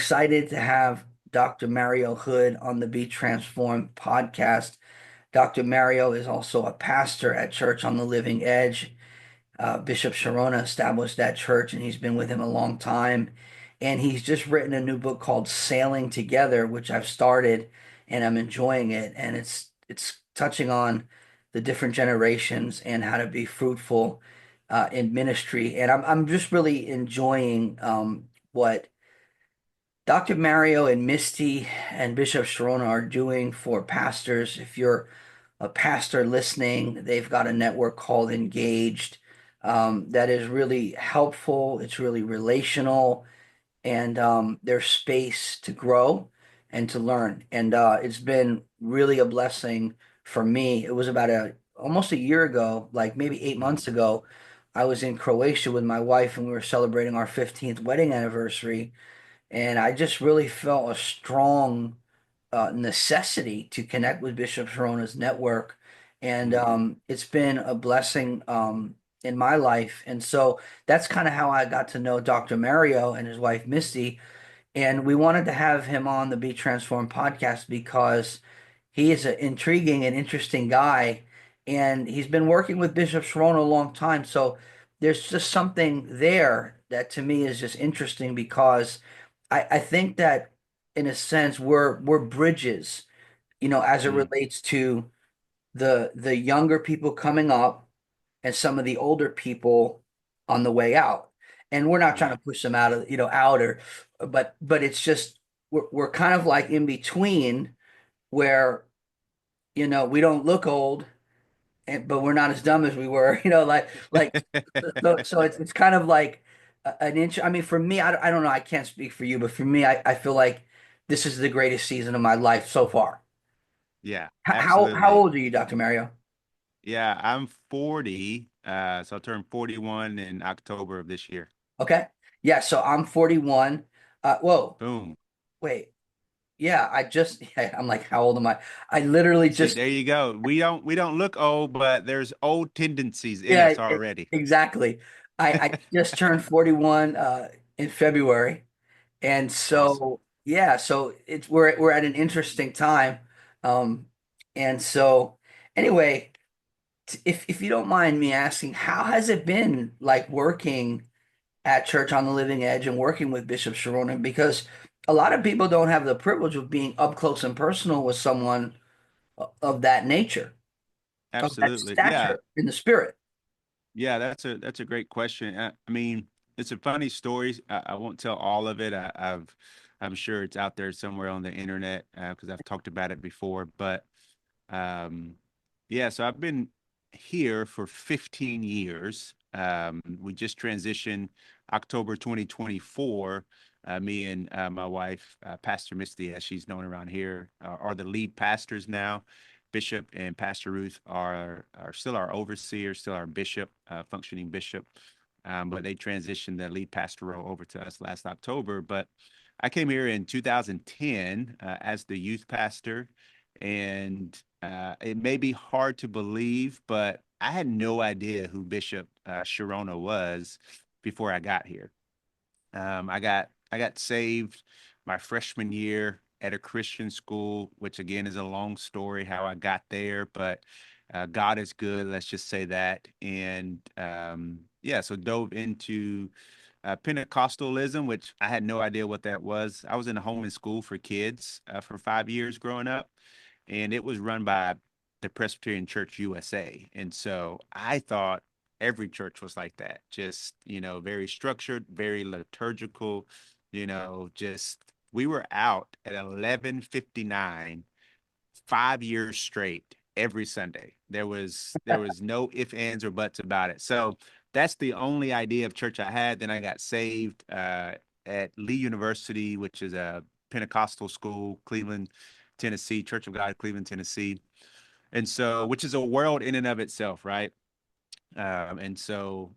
excited to have Dr. Mario Hood on the Be Transformed podcast. Dr. Mario is also a pastor at Church on the Living Edge. Bishop Sharona established that church, and he's been with him a long time. And he's just written a new book called Sailing Together, which I've started, and I'm enjoying it. And it's touching on the different generations and how to be fruitful in ministry. And I'm just really enjoying what Dr. Mario and Misty and Bishop Sharona are doing for pastors. If you're a pastor listening, they've got a network called Engaged that is really helpful. It's really relational, and there's space to grow and to learn. And it's been really a blessing for me. It was about almost a year ago, like maybe 8 months ago. I was in Croatia with my wife, and we were celebrating our 15th wedding anniversary. And I just really felt a strong necessity to connect with Bishop Sharona's network. And Mm. it's been a blessing in my life. And so that's kind of how I got to know Dr. Mario and his wife, Misty. And we wanted to have him on the Be Transformed podcast because he is an intriguing and interesting guy. And he's been working with Bishop Sharona a long time. So there's just something there that to me is just interesting because I think that in a sense we're bridges, as it Mm. relates to the younger people coming up and some of the older people on the way out. And we're not trying Yeah. to push them out of, out or but it's just we're kind of like in between where, we don't look old but we're not as dumb as we were, like so it's kind of like an inch. I mean, for me, I don't know, I can't speak for you, but for me, I feel like this is the greatest season of my life so far. Yeah, How absolutely. old are you, Dr. Mario? Yeah, I'm 40. So I'll turn 41 in October of this year. Okay. Yeah, so I'm 41. Whoa, Boom. wait. Yeah, yeah, I'm like, how old am I? I literally See, just there you go. We don't look old, but there's old tendencies in yeah, us already. exactly. I just turned 41 in February. And Awesome. so, yeah, so we're at an interesting time. Um, and so anyway, if you don't mind me asking, how has it been like working at Church on the Living Edge and working with Bishop Sharonan? Because a lot of people don't have the privilege of being up close and personal with someone of that nature, of that Absolutely. Yeah. stature in the spirit. Yeah, that's a great question. I mean, it's a funny story. I won't tell all of it. I'm sure it's out there somewhere on the internet because I've talked about it before. But Um, yeah, so I've been here for 15 years. We just transitioned October 2024. Me and my wife, Pastor Misty, as she's known around here, are the lead pastors now. Bishop and Pastor Ruth are still our overseer, still our bishop, functioning bishop. But they transitioned the lead pastor role over to us last October. But I came here in 2010 as the youth pastor, and it may be hard to believe, but I had no idea who Bishop Sharona was before I got here. I got saved my freshman year at a Christian school, which again is a long story how I got there, but God is good. Let's just say that. And yeah, so dove into Pentecostalism, which I had no idea what that was. I was in a home and school for kids for 5 years growing up, and it was run by the Presbyterian Church USA. And so I thought every church was like that, just, very structured, very liturgical, just we were out at 11:59 5 years straight every Sunday. There was no ifs, ands, or buts about it. So that's the only idea of church I had. Then I got saved at Lee University, which is a Pentecostal school, Cleveland, Tennessee, Church of God, Cleveland, Tennessee. And so, which is a world in and of itself, right? And so,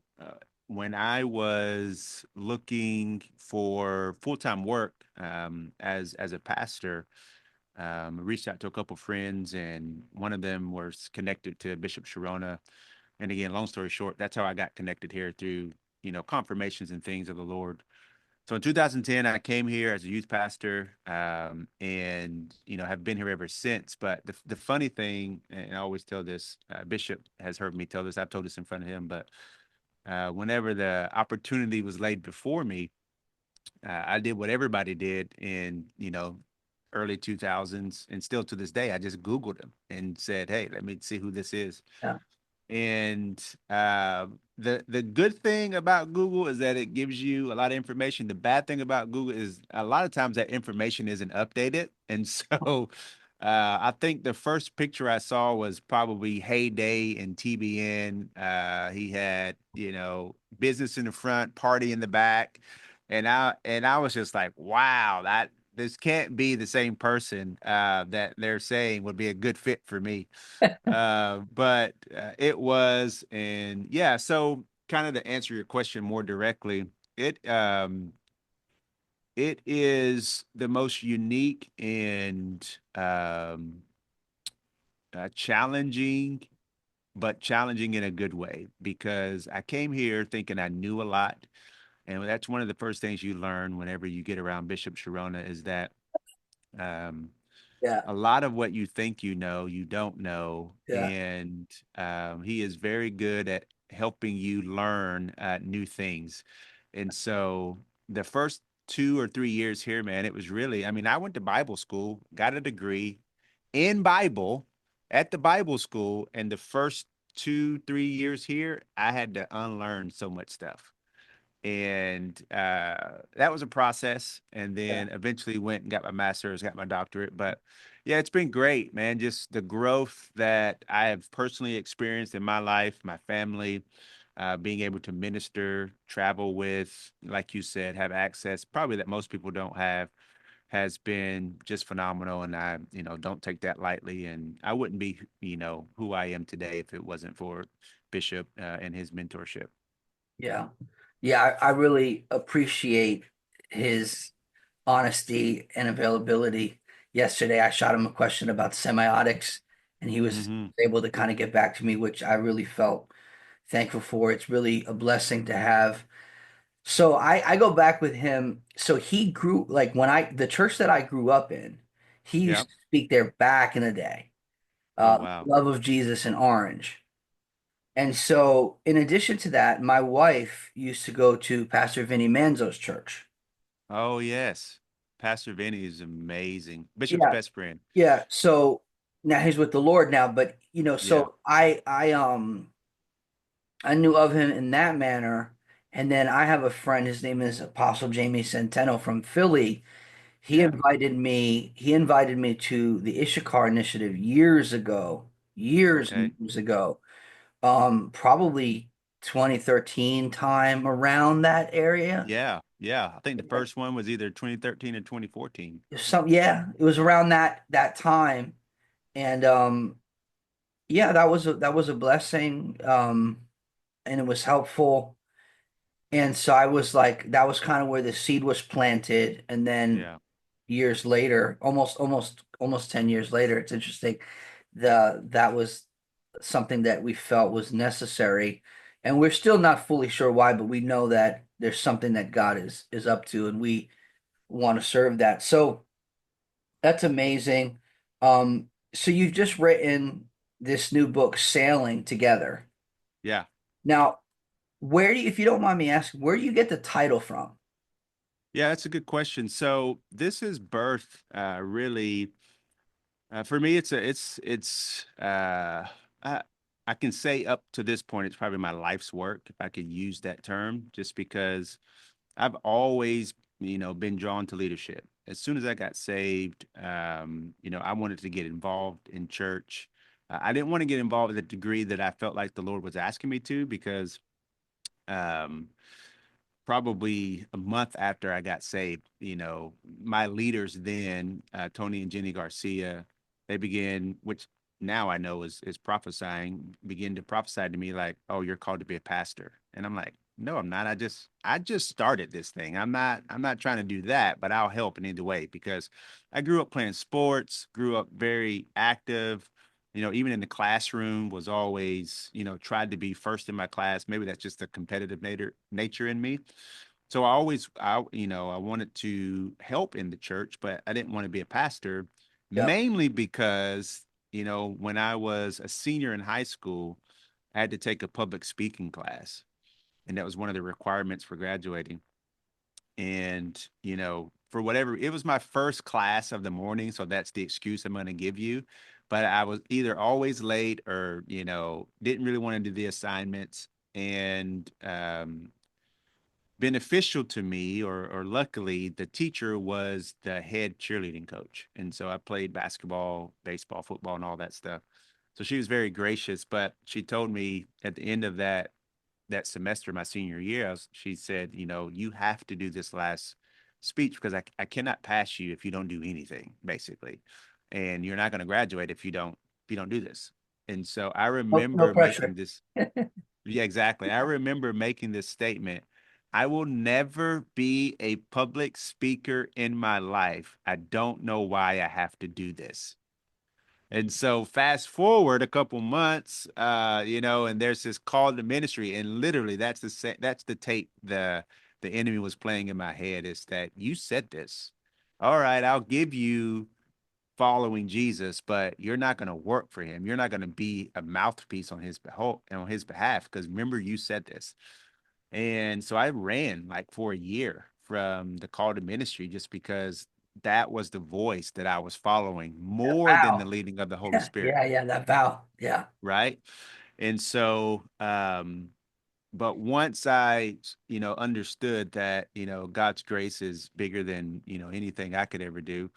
when I was looking for full-time work as a pastor, reached out to a couple friends, and one of them was connected to Bishop Sharona. And again, long story short, that's how I got connected here through, confirmations and things of the Lord. So in 2010, I came here as a youth pastor, and have been here ever since. But the funny thing, and I always tell this, Bishop has heard me tell this. I've told this in front of him, but whenever the opportunity was laid before me, I did what everybody did in early 2000s, and still to this day, I just Googled him and said, "Hey, let me see who this is." Yeah. And the good thing about Google is that it gives you a lot of information. The bad thing about Google is a lot of times that information isn't updated. And so I think the first picture I saw was probably Heyday and TBN. He had, business in the front, party in the back. And I was just like, wow, that this can't be the same person that they're saying would be a good fit for me. But it was, and yeah, so kind of to answer your question more directly, it um it is the most unique and challenging, but challenging in a good way, because I came here thinking I knew a lot, and that's one of the first things you learn whenever you get around Bishop Sharona is that um Yeah. a lot of what you think you know, you don't know. Yeah. And he is very good at helping you learn new things. And so the first 2 or 3 years here, man, it was really, I mean, I went to Bible school, got a degree in Bible at the Bible school. And the first 2, 3 years here, I had to unlearn so much stuff. And that was a process, and Yeah. then eventually went and got my master's, got my doctorate. But yeah, it's been great, man. Just the growth that I have personally experienced in my life, my family, being able to minister, travel with, like you said, have access probably that most people don't have, has been just phenomenal. And I, don't take that lightly. And I wouldn't be, who I am today if it wasn't for Bishop and his mentorship. Yeah. Yeah. I really appreciate his honesty and availability. Yesterday, I shot him a question about semiotics, and he was Hmm. able to kind of get back to me, which I really felt thankful for. It's really a blessing to have. So I go back with him. So he grew like the church that I grew up in, he Yeah. used to speak there back in the day. Oh, wow. Love of Jesus in Orange. And so, in addition to that, my wife used to go to Pastor Vinny Manzo's church. Oh, yes. Pastor Vinny is amazing. Bishop's Yeah, best friend. yeah. So now he's with the Lord now, but Yeah. so I knew of him in that manner. And then I have a friend, his name is Apostle Jamie Centeno from Philly. Yeah. He invited me to the Issachar Initiative years ago, years Okay. and years ago. Probably 2013 time around that area. Yeah. Yeah. I think the first one was either 2013 or 2014. Yeah, it was around that time. And yeah, that was a blessing. And it was helpful. And so I was like, that was kind of where the seed was planted. And then Yeah. years later, almost 10 years later, it's interesting. That was something that we felt was necessary. And we're still not fully sure why, but we know that there's something that God is up to, and we want to serve that. So that's amazing. So you've just written this new book, Sailing Together. Yeah. Now, if you don't mind me asking, where do you get the title from? Yeah. That's a good question. So this is birth, really, for me, I, I can say up to this point, it's probably my life's work, if I could use that term, just because I've always, been drawn to leadership. As soon as I got saved, I wanted to get involved in church. I didn't want to get involved at the degree that I felt like the Lord was asking me to, because um, probably a month after I got saved, my leaders then, Tony and Jenny Garcia, they began, which now I know is prophesying, begin to prophesy to me like, "Oh, you're called to be a pastor," and I'm like, "No, I'm not. I just started this thing. I'm not trying to do that, but I'll help in either way because I grew up playing sports, grew up very active." Even in the classroom was always, tried to be first in my class. Maybe that's just the competitive nature in me. So I always, I wanted to help in the church, but I didn't want to be a pastor, Yep. mainly because, when I was a senior in high school, I had to take a public speaking class, and that was one of the requirements for graduating. And, for whatever, it was my first class of the morning, so that's the excuse I'm going to give you. But I was either always late or, didn't really want to do the assignments. And beneficial to me, or luckily, the teacher was the head cheerleading coach. And so I played basketball, baseball, football, and all that stuff. So she was very gracious, but she told me at the end of that semester, my senior year, she said, you have to do this last speech because I cannot pass you if you don't do anything, basically. And you're not going to graduate if you don't do this. And so I No, no remember making pressure. this. Yeah, exactly. I remember making this statement. I will never be a public speaker in my life. I don't know why I have to do this. And so fast forward a couple months, and there's this call to ministry, and literally that's the tape the enemy was playing in my head is that you said this. All right, I'll give you following Jesus, but you're not going to work for him. You're not going to be a mouthpiece on his behalf because remember you said this. And so I ran like for a year from the call to ministry just because that was the voice that I was following more than the Wow. leading of the Holy Yeah, Spirit, yeah, yeah. That vow. Yeah. right? And so but once I, understood that, God's grace is bigger than, anything I could ever do,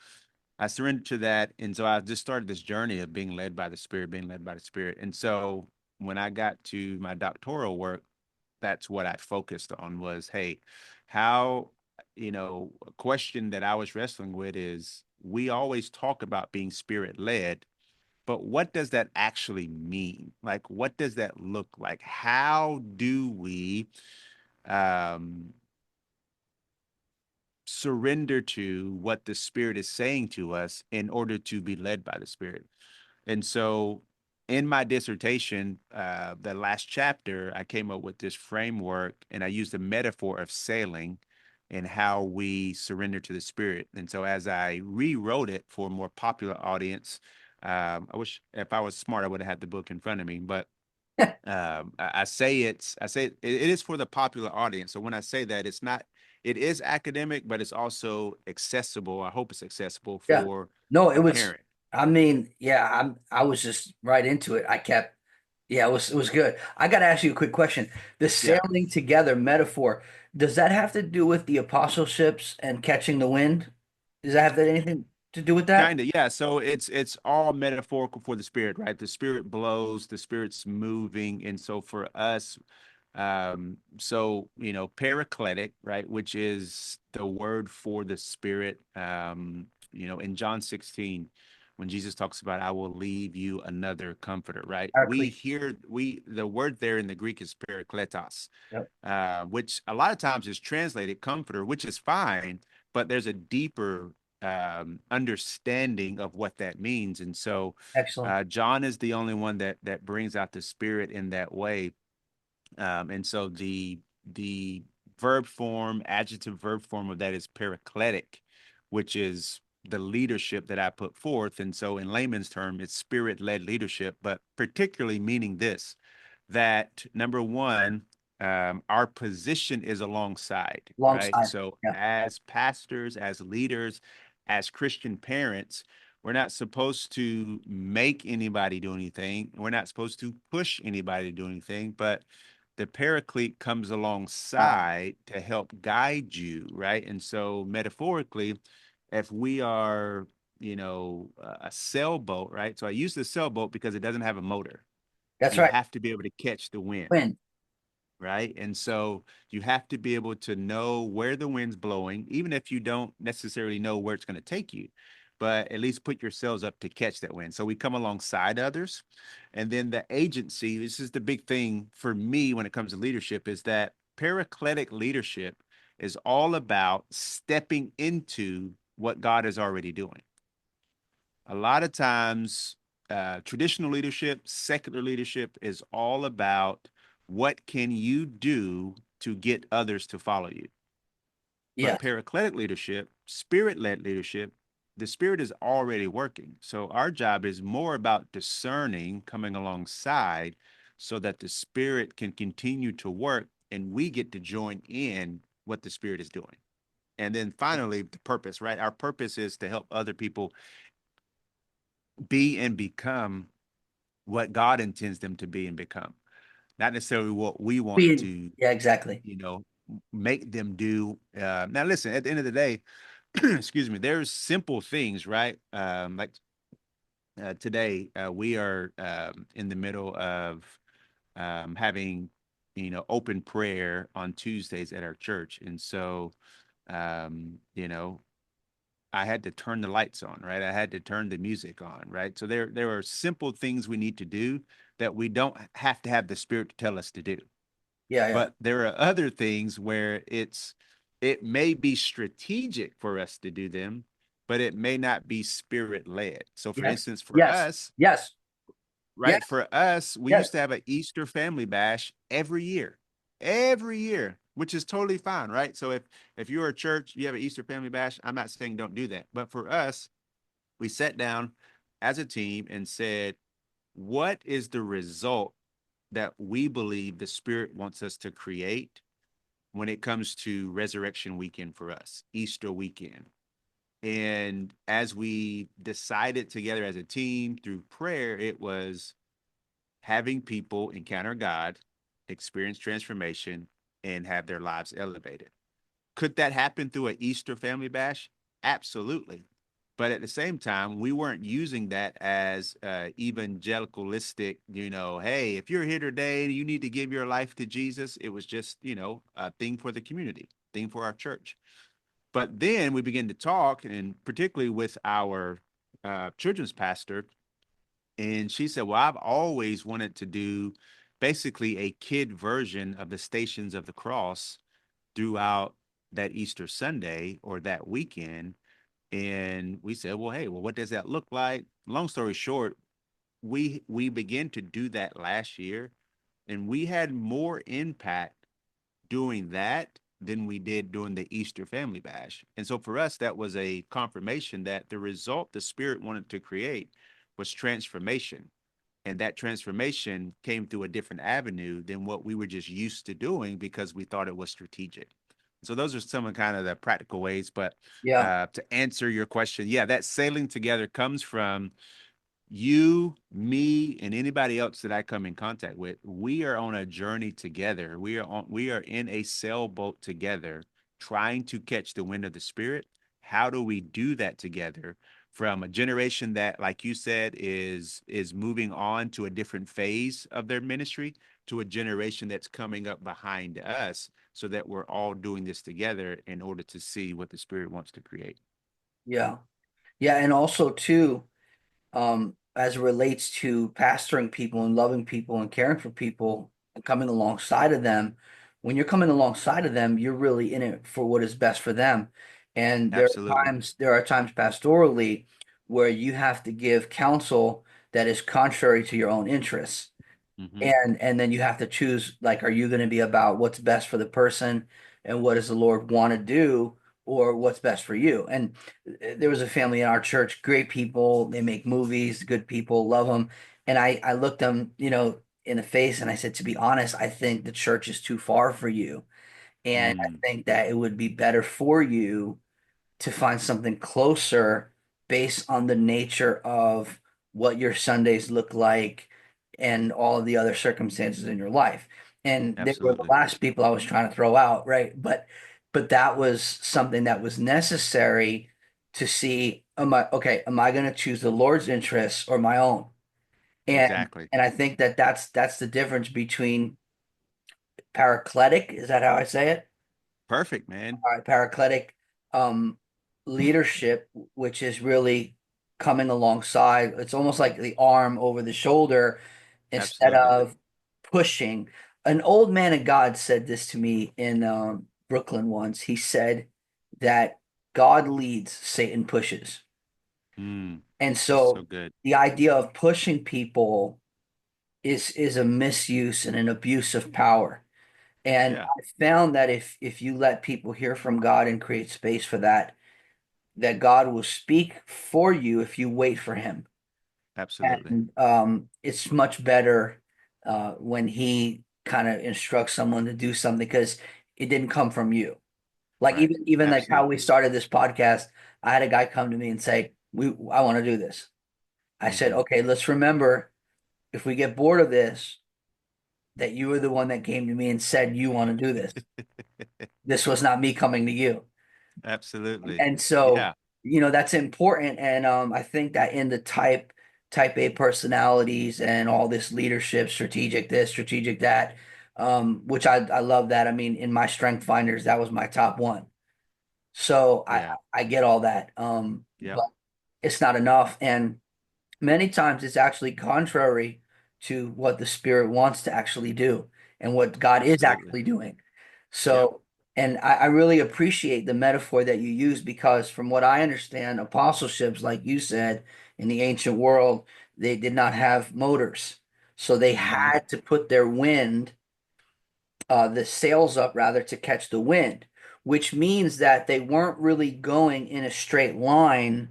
I surrendered to that. And so I just started this journey of being led by the Spirit, being led by the Spirit. And so when I got to my doctoral work, that's what I focused on was, hey, how, a question that I was wrestling with is we always talk about being spirit led, but what does that actually mean? Like, what does that look like? How do we um, surrender to what the Spirit is saying to us in order to be led by the Spirit? And so in my dissertation, the last chapter, I came up with this framework and I used the metaphor of sailing and how we surrender to the Spirit. And so as I rewrote it for a more popular audience, I wish if I was smart, I would have had the book in front of me, but I say it is for the popular audience. So when I say that, it is academic, but it's also accessible. I hope it's accessible Yeah. for No, it a was, parent. I mean, yeah, I was just right into it. Yeah, it was good. I got to ask you a quick question. The Yeah. sailing together metaphor, does that have to do with the apostleships and catching the wind? Does that have anything to do with that? Kind of, yeah. So it's all metaphorical for the spirit, right? The spirit blows, the spirit's moving, and so for us, paracletic, right, which is the word for the spirit. In John 16, when Jesus talks about, "I will leave you another comforter," right? Paraclete. The word there in the Greek is parakletos, Yep. which a lot of times is translated comforter, which is fine, but there's a deeper understanding of what that means. And so Excellent. John is the only one that brings out the spirit in that way. And so the adjective verb form of that is paracletic, which is the leadership that I put forth. And so in layman's term, it's spirit-led leadership, but particularly meaning this, that number one, our position is alongside, right? Alongside. So Yeah, as pastors, as leaders, as Christian parents, we're not supposed to make anybody do anything. We're not supposed to push anybody to do anything, but the paraclete comes wow. alongside to help guide you, right? And so metaphorically, if we are, a sailboat, right? So I use the sailboat because it doesn't have a motor. That's You right. have to be able to catch the wind, Wind. right? And so you have to be able to know where the wind's blowing, even if you don't necessarily know where it's going to take you, but at least put your sails up to catch that wind. So we come alongside others. And then the agency, this is the big thing for me when it comes to leadership, is that paracletic leadership is all about stepping into what God is already doing. A lot of times, traditional leadership, secular leadership is all about what can you do to get others to follow you. But Yes. paracletic leadership, spirit-led leadership, the spirit is already working. So our job is more about discerning, coming alongside so that the spirit can continue to work and we get to join in what the spirit is doing. And then finally, the purpose, right? Our purpose is to help other people be and become what God intends them to be and become, not necessarily what we want Being, to, yeah, exactly. you know, make them do. Now, listen, at the end of the day, excuse me, there's simple things, right? Like today, we are in the middle of having, open prayer on Tuesdays at our church. And so, you know, I had to turn the lights on, right? I had to turn the music on, right? So there are simple things we need to do that we don't have to have the spirit to tell us to do. Yeah, yeah. But there are other things where it may be strategic for us to do them, but it may not be spirit led. So for Yes. instance, for Yes. us, Yes. Yes. right? For us, we Yes. used to have an Easter family bash every year, which is totally fine, right? So if you're a church, you have an Easter family bash. I'm not saying don't do that, but for us, we sat down as a team and said, what is the result that we believe the Spirit wants us to create when it comes to Resurrection Weekend for us, Easter weekend? And as we decided together as a team through prayer, it was having people encounter God, experience transformation, and have their lives elevated. Could that happen through an Easter family bash? Absolutely. But at the same time, we weren't using that as evangelicalistic, hey, if you're here today, you need to give your life to Jesus. It was just, a thing for the community, thing for our church. But then we began to talk, and particularly with our children's pastor, and she said, well, I've always wanted to do basically a kid version of the Stations of the Cross throughout that Easter Sunday or that weekend. And we said, well, hey, well, what does that look like? Long story short, we began to do that last year, and we had more impact doing that than we did doing the Easter family bash. And so for us, that was a confirmation that the result the Spirit wanted to create was transformation. And that transformation came through a different avenue than what we were just used to doing because we thought it was strategic. So those are some of kind of the practical ways. But Yeah. to answer your question, yeah, that sailing together comes from you, me, and anybody else that I come in contact with. We are on a journey together. We are in a sailboat together, trying to catch the wind of the Spirit. How do we do that together? From a generation that, like you said, is moving on to a different phase of their ministry to a generation that's coming up behind us, so that we're all doing this together in order to see what the Spirit wants to create. Yeah. Yeah. And also too, as it relates to pastoring people and loving people and caring for people and coming alongside of them, when you're coming alongside of them, you're really in it for what is best for them. And Absolutely. there are times pastorally where you have to give counsel that is contrary to your own interests. Hmm. And then you have to choose, like, are you going to be about what's best for the person and what does the Lord want to do, or what's best for you? And there was a family in our church, great people, they make movies, good people, love them. And I looked them, in the face and I said, to be honest, I think the church is too far for you. And I Mm, think that it would be better for you to find something closer based on the nature of what your Sundays look like and all of the other circumstances in your life. And they were the absolutely. last people I was trying to throw out, right? But that was something that was necessary to see, am I going to choose the Lord's interests or my own? And Exactly. and I think that that's the difference between paracletic, is that how I say it? Perfect, man. Paracletic um, leadership, which is really coming alongside. It's almost like the arm over the shoulder instead Absolutely. of pushing. An old man of God said this to me in Brooklyn once. He said that God leads, Satan pushes. Mm, And that's so so good. the idea of pushing people is a misuse and an abuse of power. And Yeah, I found that if you let people hear from God and create space for that, that God will speak for you if you wait for him. absolutely. And it's much better when he kind of instructs someone to do something because it didn't come from you. Like Right. even like how we Absolutely. started this podcast, I had a guy come to me and say, I want to do this." I said, Hmm. "Okay, let's remember if we get bored of this, that you were the one that came to me and said you want to do this. This was not me coming to you." Absolutely. And so, Yeah, that's important. And I think that in the type A personalities and all this leadership, strategic this, strategic that, which I love that. I mean, in my strength finders, that was my top one. So yeah, I get all that. yep, But it's not enough. And many times it's actually contrary to what the Spirit wants to actually do and what God is absolutely. actually doing. Yep. So, and I really appreciate the metaphor that you use because, from what I understand, apostleships, like you said, in the ancient world, they did not have motors. So they Hmm. had to put their wind the sails up rather to catch the wind, which means that they weren't really going in a straight line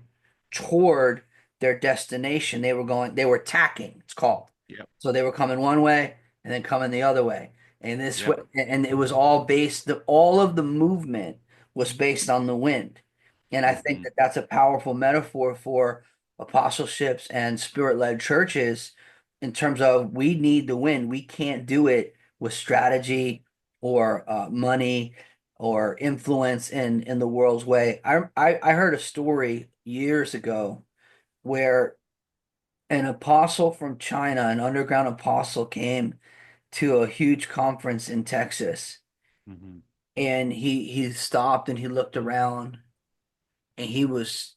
toward their destination. They were tacking, it's called. Yep. So they were coming one way and then coming the other way. And this way, Yep. and it was all all of the movement was based on the wind. And I think Hmm. that that's a powerful metaphor for apostleships and spirit-led churches in terms of we need the wind. We can't do it with strategy or money or influence in the world's way. I heard a story years ago where an apostle from China, an underground apostle, came to a huge conference in Texas, Hmm. and he stopped and he looked around and he was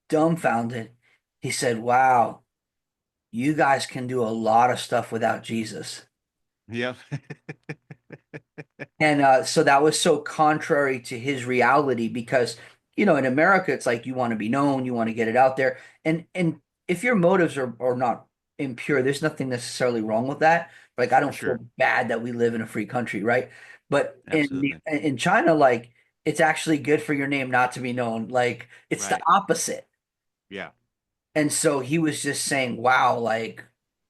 dumbfounded. He said, "Wow, you guys can do a lot of stuff without Jesus." Yep. And so that was so contrary to his reality because, in America, it's like you want to be known, you want to get it out there. And if your motives are not impure, there's nothing necessarily wrong with that. Like I For don't sure. feel bad that we live in a free country, right? But Absolutely. in China, like it's actually good for your name not to be known. Like it's the Right. opposite. Yeah. And so he was just saying, wow, like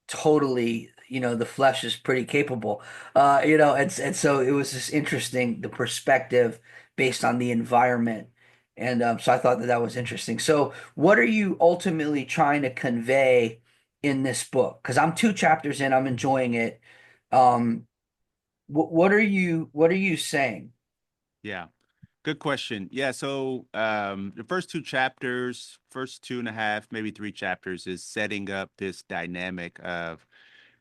totally, the flesh is pretty capable. And so it was just interesting, the perspective based on the environment. And so I thought that that was interesting. So what are you ultimately trying to convey in this book? Because I'm two chapters in, I'm enjoying it. Um, what are you saying? Yeah. Good question. Yeah. So the first two chapters, first two and a half, maybe three chapters is setting up this dynamic of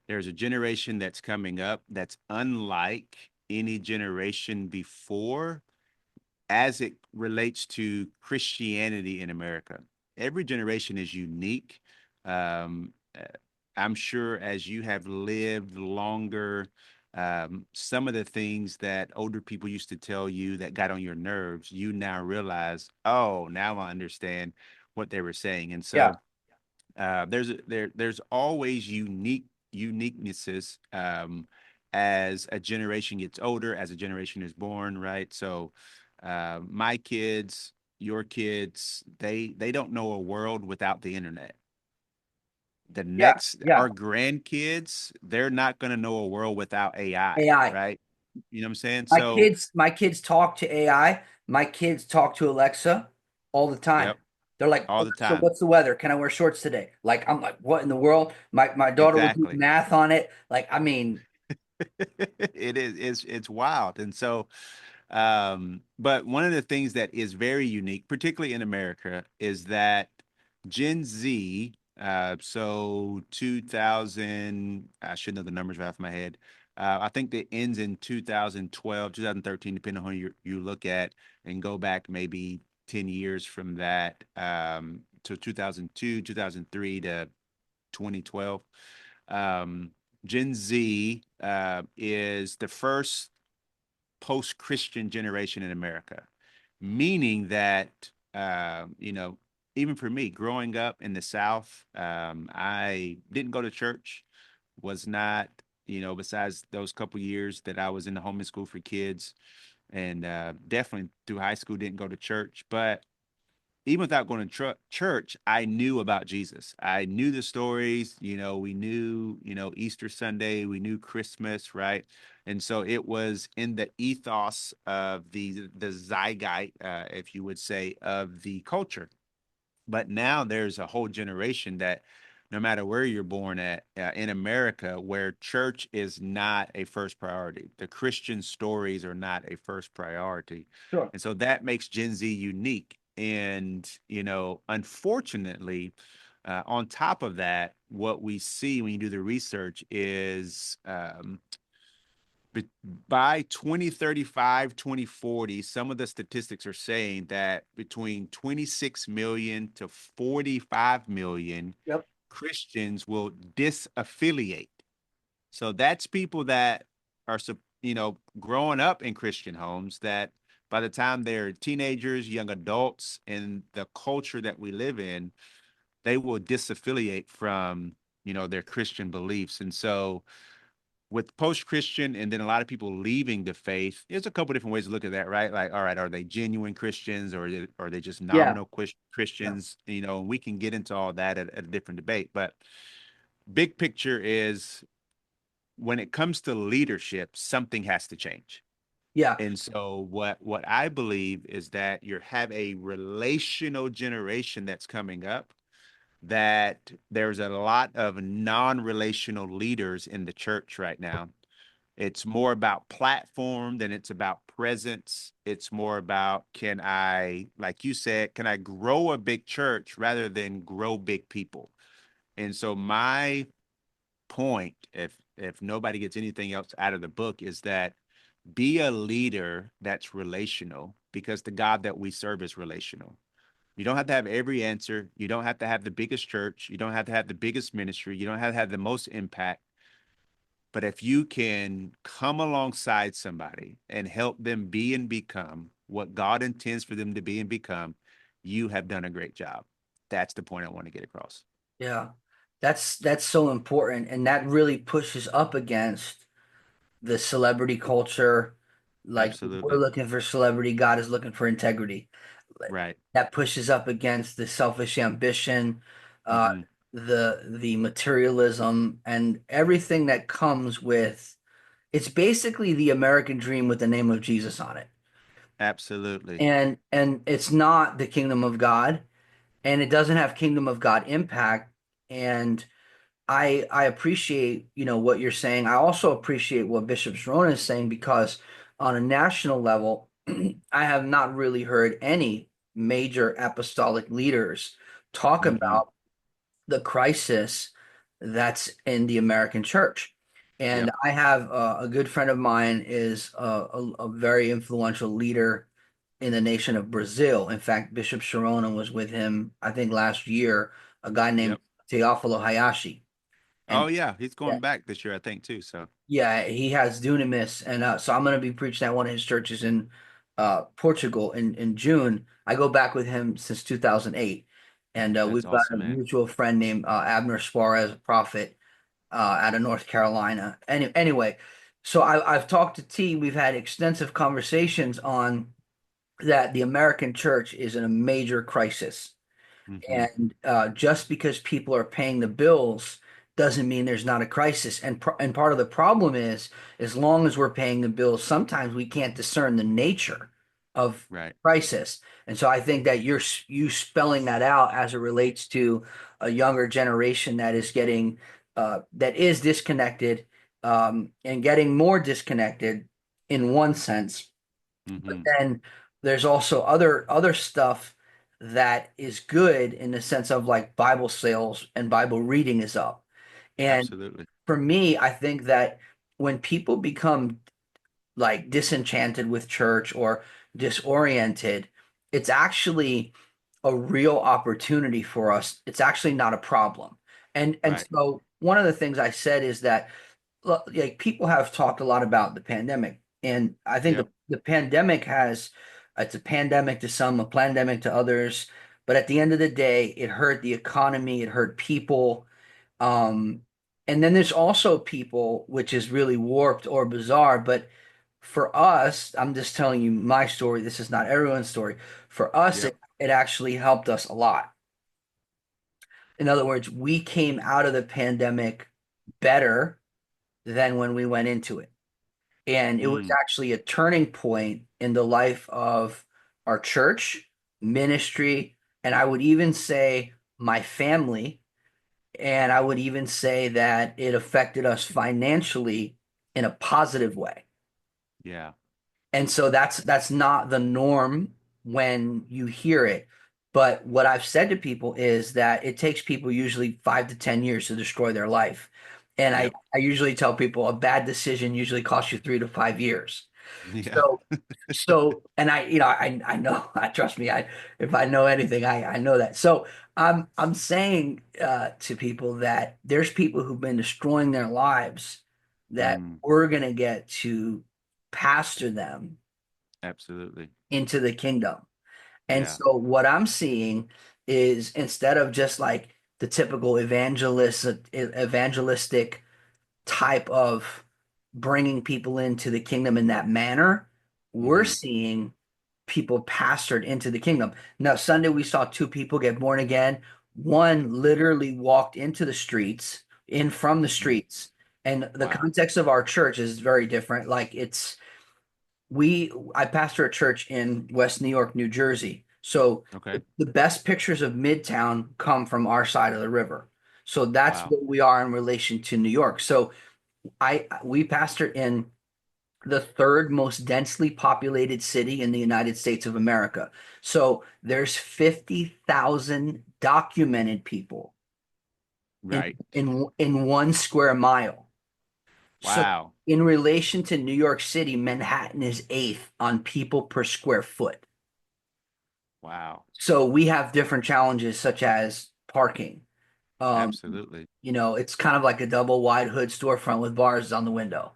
there's a generation that's coming up that's unlike any generation before as it relates to Christianity in America. Every generation is unique. Um, uh, I'm sure as you have lived longer, some of the things that older people used to tell you that got on your nerves, you now realize, oh, now I understand what they were saying. And Yeah, so there's always uniquenesses as a generation gets older, as a generation is born, right? So my kids, your kids, they don't know a world without the internet. The yeah, next, yeah. our grandkids, they're not going to know a world without AI, AI. right? You know what I'm saying? My So, kids, my kids talk to AI. My kids talk to Alexa all the time. yep, They're like, all the "Alexa, time. what's the weather? Can I wear shorts today?" Like, I'm like, "What in the world?" My daughter would do Exactly. math on it. Like, I mean, It is it's wild. And so but one of the things that is very unique, particularly in America, is that Gen Z, so 2000, I should know the numbers right off my head. I think that ends in 2012, 2013, depending on who you look at, and go back maybe 10 years from that to 2002, 2003 to 2012. Um, Gen Z is the first post-Christian generation in America, meaning that even for me, growing up in the South, I didn't go to church, was not. besides those couple years that I was in the home school for kids, and definitely through high school didn't go to church. But even without going to church, I knew about Jesus. I knew the stories. We knew, Easter Sunday, we knew Christmas, right? And so it was in the ethos of the zeitgeist, if you would say, of the culture. But now there's a whole generation that no matter where you're born at in America, where church is not a first priority, the Christian stories are not a first priority. Sure. And so that makes Gen Z unique. And, unfortunately, on top of that, what we see when you do the research is by 2035, 2040, some of the statistics are saying that between 26 million to 45 million Yep. Christians will disaffiliate. So that's people that are, growing up in Christian homes that by the time they're teenagers, young adults, in the culture that we live in, they will disaffiliate from, their Christian beliefs. And so with post-Christian and then a lot of people leaving the faith, there's a couple different ways to look at that, right? Like, all right, are they genuine Christians or are they just Yeah. nominal Yeah. Christians? And we can get into all that at a different debate. But big picture is when it comes to leadership, something has to change. Yeah. And so what I believe is that you have a relational generation that's coming up, that there's a lot of non-relational leaders in the church right now. It's more about platform than it's about presence. It's more about, can I, like you said, can I grow a big church rather than grow big people? And so my point, if nobody gets anything else out of the book, is that be a leader that's relational, because the God that we serve is relational. You don't have to have every answer. You don't have to have the biggest church. You don't have to have the biggest ministry. You don't have to have the most impact. But if you can come alongside somebody and help them be and become what God intends for them to be and become, you have done a great job. That's the point I want to get across. Yeah. That's so important. And that really pushes up against the celebrity culture. Like we're Absolutely. looking for celebrity, God is looking for integrity. Right. That pushes up against the selfish ambition, uh, Hmm. the materialism, and everything that comes with. It's basically the American dream with the name of Jesus on it. Absolutely. And it's not the kingdom of God, and it doesn't have kingdom of God impact. And I appreciate, what you're saying. I also appreciate what Bishop Sharona is saying, because on a national level, I have not really heard any major apostolic leaders talk Hmm. about the crisis that's in the American church. And Yep. I have a good friend of mine is a very influential leader in the nation of Brazil. In fact, Bishop Sharona was with him, I think, last year, a guy named Yep. Teofilo Hayashi. Oh And yeah, he's yeah, going back this year, I think, too. So yeah, he has Dunamis. And so I'm going to be preaching at one of his churches in Portugal in June. I go back with him since 2008. And that's we've got a awesome, man. mutual friend named Abner Suarez, a prophet out of North Carolina. Anyway, so I've talked to T. We've had extensive conversations on that the American church is in a major crisis. Hmm. And just because people are paying the bills doesn't mean there's not a crisis. And part of the problem is, as long as we're paying the bills, sometimes we can't discern the nature of Right. crisis. And so I think that you spelling that out as it relates to a younger generation that is getting that is disconnected, and getting more disconnected in one sense. But Hmm. then there's also other stuff that is good in the sense of like Bible sales and Bible reading is up. And Absolutely. for me, I think that when people become like disenchanted with church or disoriented, it's actually a real opportunity for us. It's actually not a problem. And Right. so one of the things I said is that, look, like, people have talked a lot about the pandemic, and I think Yep. the pandemic has it's a pandemic to some, a pandemic to others, but at the end of the day, it hurt the economy, it hurt people, um, And then there's also people, which is really warped or bizarre, but for us, I'm just telling you my story. This is not everyone's story. For us, Yep. it actually helped us a lot. In other words, we came out of the pandemic better than when we went into it. And it was Mm, actually a turning point in the life of our church, ministry, and I would even say my family. And I would even say that it affected us financially in a positive way. yeah. And so that's not the norm when you hear it. But what I've said to people is that it takes people usually 5 to 10 years to destroy their life. And Yep. I usually tell people a bad decision usually costs you 3 to 5 years. Yeah. So and I know, I trust me, if I know anything, I know that. So I'm saying to people that there's people who've been destroying their lives that Mm, we're gonna get to pastor them absolutely. into the kingdom. And Yeah. so what I'm seeing is instead of just like the typical evangelistic type of bringing people into the kingdom in that manner, we're Hmm. seeing people pastored into the kingdom. Now, Sunday we saw two people get born again. One literally walked into the streets, in from the Hmm. streets. And the Wow. context of our church is very different. Like I pastor a church in West New York, New Jersey. So Okay. the best pictures of Midtown come from our side of the river. So that's Wow. where we are in relation to New York. So we pastor in the third most densely populated city in the United States of America. So there's 50,000 documented people Right. in 1 square mile. So Wow. in relation to New York City, Manhattan is eighth on people per square foot. Wow. So we have different challenges such as parking. Um, Absolutely. it's kind of like a double wide hood storefront with bars on the window.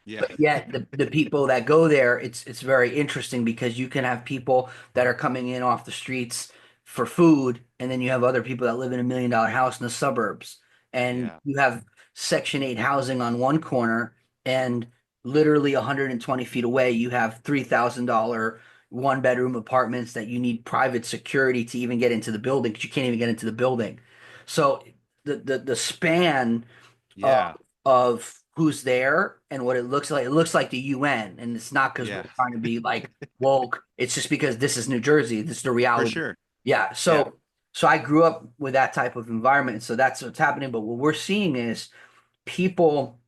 Yeah. But yet the people that go there, it's very interesting because you can have people that are coming in off the streets for food, and then you have other people that live in $1 million house in the suburbs, and Yeah. you have Section 8 housing on one corner, and literally 120 feet away, you have $3,000 one-bedroom apartments that you need private security to even get into the building because you can't even get into the building. So the span uh, Yeah. of who's there and what it looks like the UN, and it's not because we're Yeah. trying to be like woke. It's just because this is New Jersey. This is the For reality. sure. Yeah. Yeah. So I grew up with that type of environment, and so that's what's happening. But what we're seeing is people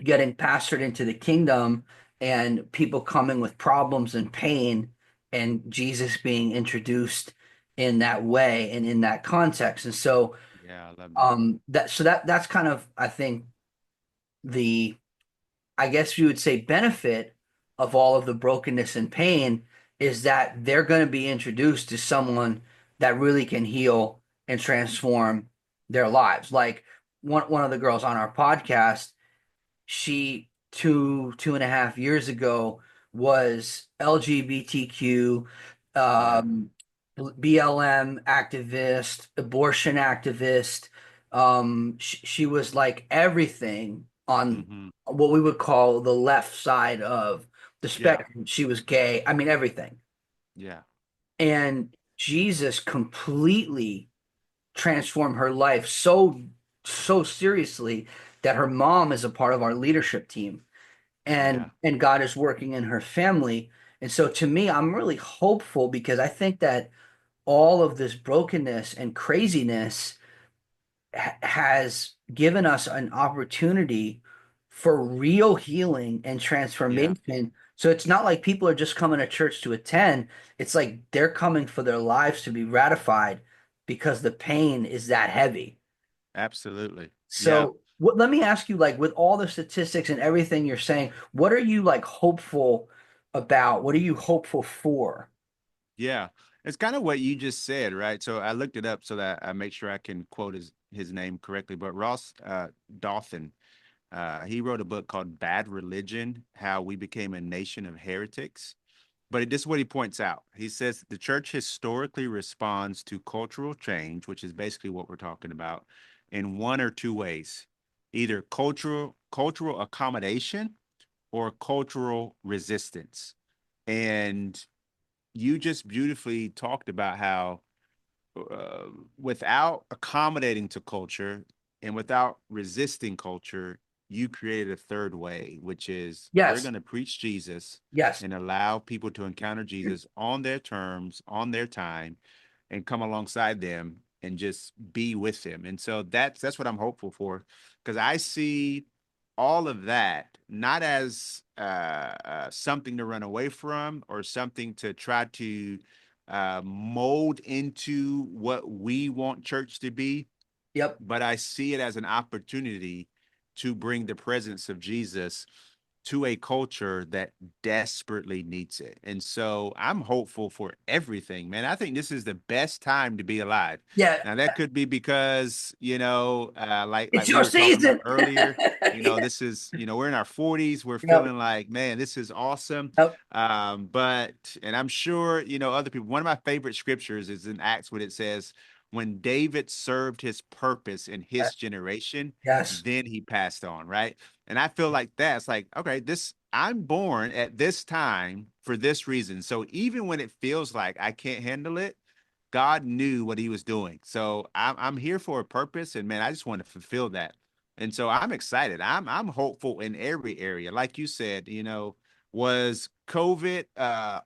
getting pastored into the kingdom, and people coming with problems and pain, and Jesus being introduced in that way and in that context. And so Yeah. I love that. that's kind of, I think, the I guess you would say benefit of all of the brokenness and pain is that they're going to be introduced to someone that really can heal and transform their lives. Like one of the girls on our podcast, she 2.5 years ago was LGBTQ, Yeah. um, BLM activist, abortion activist. She was like everything on Hmm. what we would call the left side of the Yeah. spectrum. She was gay. I mean, everything. Yeah. And Jesus completely transformed her life so seriously that her mom is a part of our leadership team, Yeah. and God is working in her family. And so to me, I'm really hopeful because I think that all of this brokenness and craziness has given us an opportunity for real healing and Yeah. transformation. So it's not like people are just coming to church to attend. It's like they're coming for their lives to be ratified because the pain is that heavy. Absolutely. Yeah. So let me ask you, like, with all the statistics and everything you're saying, what are you like hopeful about? What are you hopeful for? Yeah. It's kind of what you just said, right? So I looked it up so that I make sure I can quote his name correctly. But Ross Dawson, he wrote a book called Bad Religion: How We Became a Nation of Heretics. But this is what he points out. He says the church historically responds to cultural change, which is basically what we're talking about, in one or two ways. either cultural accommodation or cultural resistance. And you just beautifully talked about how uh, without accommodating to culture and without resisting culture, you created a third way, which is we're Yes, going to preach Jesus yes, and allow people to encounter Jesus on their terms, on their time, and come alongside them and just be with them. And so that's what I'm hopeful for, because I see all of that not as something to run away from or something to try to mold into what we want church to be, yep, but I see it as an opportunity to bring the presence of Jesus to a culture that desperately needs it. And so I'm hopeful for everything, man. I think this is the best time to be alive. yeah. Now that could be because, like It's we your were talking about season. earlier, Yeah, this is, we're in our 40s, we're yep, feeling like, man, this is awesome. yep, But and I'm sure, other people, one of my favorite scriptures is in Acts when it says, when David served his purpose in his generation, yes, then he passed on, right? And I feel like that's like, okay, this I'm born at this time for this reason. So even when it feels like I can't handle it, God knew what he was doing. So I'm here for a purpose, and man, I just want to fulfill that. And so I'm excited. I'm hopeful in every area. Like you said, was COVID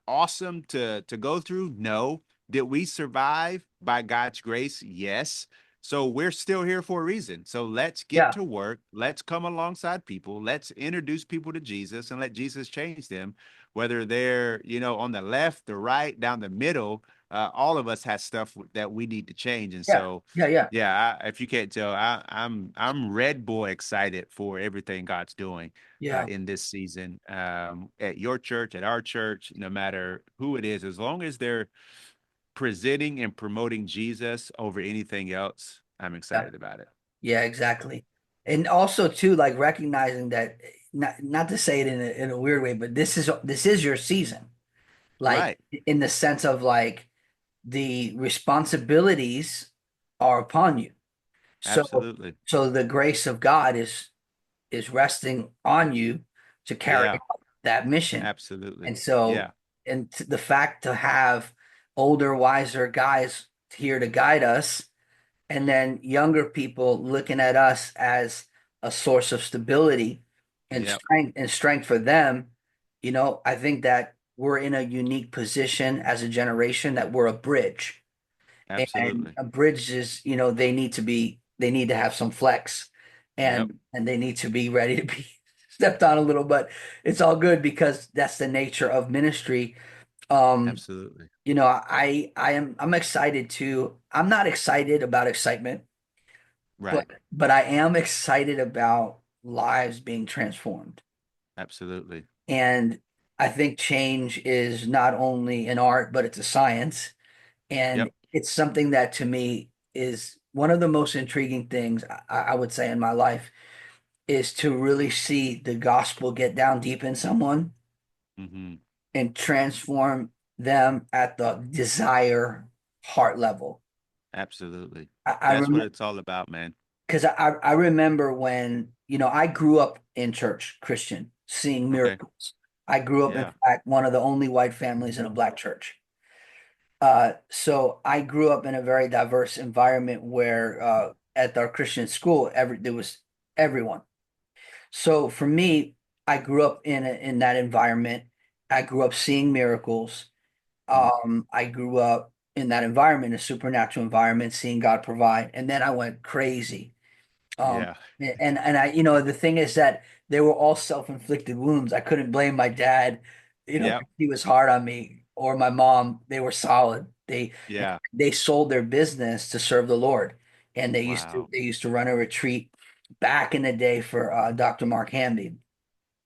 awesome to go through? No. Did we survive by God's grace? Yes. So we're still here for a reason. So let's get yeah, to work. Let's come alongside people. Let's introduce people to Jesus and let Jesus change them, whether they're, on the left, the right, down the middle. All of us has stuff that we need to change. And yeah, so, yeah, yeah, yeah, if you can't tell, I'm Red Boy excited for everything God's doing yeah, in this season, at your church, at our church, no matter who it is, as long as they're presenting and promoting Jesus over anything else, I'm yeah, excited about it. yeah, exactly. And also too, like recognizing that, not to say it in a weird way, but this is your season. Like Right. in the sense of like the responsibilities are upon you. So Absolutely. so the grace of God is resting on you to carry Yeah. out that mission. Absolutely. And so, Yeah. the fact to have older, wiser guys here to guide us, and then younger people looking at us as a source of stability Yep. and strength for them, I think that we're in a unique position as a generation that we're a bridge. And Absolutely. a bridge is, they need to have some flex, Yep. and they need to be ready to be stepped on a little, but it's all good because that's the nature of ministry. Um, Absolutely. I'm excited too. I'm not excited about excitement, but Right. I am excited about lives being transformed. Absolutely. And I think change is not only an art, but it's a science. And Yep. it's something that to me is one of the most intriguing things I would say in my life is to really see the gospel get down deep in someone Hmm. and transform them at the desire heart level. Absolutely. I That's what remember it's all about, man. because I remember when, I grew up in church, Christian, seeing Okay. miracles. I grew up, in Yeah. fact, one of the only white families in a black church. So I grew up in a very diverse environment where at our Christian school, there was everyone. So for me, I grew up in that environment. I grew up seeing miracles. Mm. I grew up in that environment, a supernatural environment, seeing God provide. And then I went crazy. Um, Yeah. and I, the thing is that they were all self-inflicted wounds. I couldn't blame my dad, Yep. 'cause he was hard on me, or my mom. They were solid. Yeah. They sold their business to serve the Lord, and Wow. they used to run a retreat back in the day for Dr. Mark Hamby.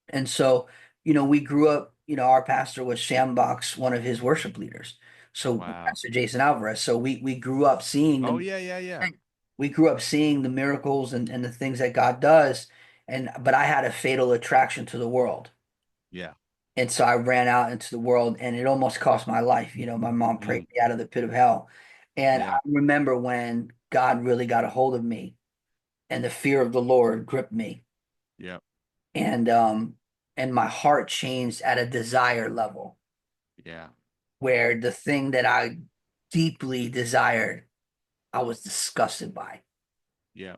And so, we grew up, our pastor was Shambox, one of his worship leaders. So Wow. Pastor Jason Alvarez. So we grew up seeing Oh the yeah, yeah, yeah. miracles and the things that God does. But I had a fatal attraction to the world. Yeah. And so I ran out into the world and it almost cost my life. My mom prayed Mm. me out of the pit of hell. And I Yeah. remember when God really got a hold of me and the fear of the Lord gripped me, Yeah. and um and my heart changed at a desire level Yeah. where the thing that I deeply desired, I was disgusted by. Yeah.